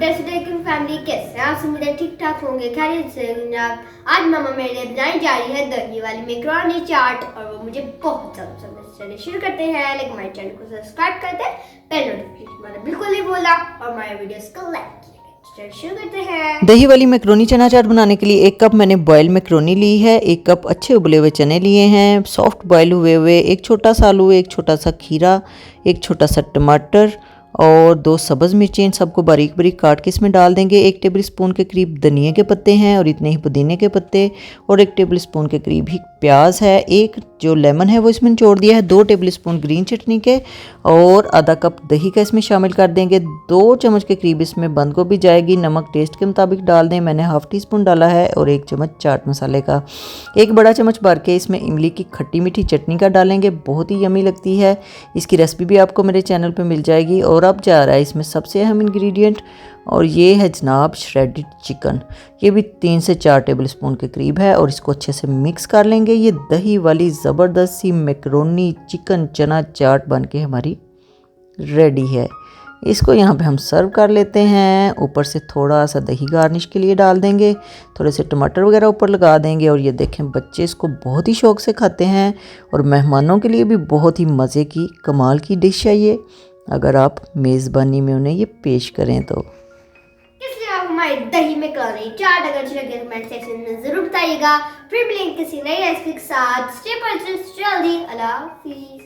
लेकिन फैमिली कैसे आप सब मेरे ठीक ठाक होंगे, खैरियत से होंगे आप। आज मामा मेरे लिए बनाई जा रही है दही वाली मैकरोनी चाट और वो मुझे बहुत ज़्यादा पसंद है। चलिए शुरू करते हैं। लाइक हमारे चैनल को सब्सक्राइब करते हैं, बेल नोटिफिकेशन मैंने बिल्कुल नहीं बोला और हमारे वीडियोस को लाइक किया। शुरू करते हैं। दही वाली मैक्रोनी चना चाट बनाने के लिए 1 कप मैंने बॉयल मैक्रोनी ली है, 1 कप अच्छे उबले हुए चने लिए हैं, सॉफ्ट बॉयल हुए, एक छोटा सा आलू, एक छोटा सा खीरा, एक छोटा सा टमाटर और 2 सब्ज़ मिर्चें, इन सबको बारीक बारीक काट के इसमें डाल देंगे। 1 टेबल स्पून के करीब धनिए के पत्ते हैं और इतने ही पुदीने के पत्ते और 1 टेबल स्पून के करीब ही प्याज है। 1 जो लेमन है वो इसमें निचोड़ दिया है। 2 टेबल स्पून ग्रीन चटनी के और आधा कप दही का इसमें शामिल कर देंगे। 2 चम्मच के करीब इसमें बंद गोभी जाएगी। नमक टेस्ट के मुताबिक डाल दें, मैंने हाफ़ टी स्पून डाला है और 1 चम्मच चाट मसाले का। 1 बड़ा चम्मच भर के इसमें इमली की खट्टी मीठी चटनी का डालेंगे, बहुत ही यमी लगती है। इसकी रेसिपी भी आपको मेरे चैनल पे मिल जाएगी। और अब जा रहा है इसमें सबसे अहम इंग्रेडिएंट और ये है जनाब श्रेडिड चिकन। ये भी 3 से 4 टेबल स्पून के करीब है और इसको अच्छे से मिक्स कर लेंगे। ये दही वाली ज़बरदस्त सी मैक्रोनी चिकन चना चाट बन के हमारी रेडी है। इसको यहाँ पे हम सर्व कर लेते हैं। ऊपर से थोड़ा सा दही गार्निश के लिए डाल देंगे, थोड़े से टमाटर वगैरह ऊपर लगा देंगे और ये देखें बच्चे इसको बहुत ही शौक़ से खाते हैं और मेहमानों के लिए भी बहुत ही मज़े की कमाल की डिश है ये, अगर आप मेज़बानी में उन्हें ये पेश करें तो। आप हमारी दही में मैकरोनी चाट अगर अच्छी लगे कमेंट सेक्शन में जरूर बताइएगा। फिर मिलेंगे किसी नई रेसिपी के साथ। स्टे पर जल्दी। अल्लाह हाफिज़।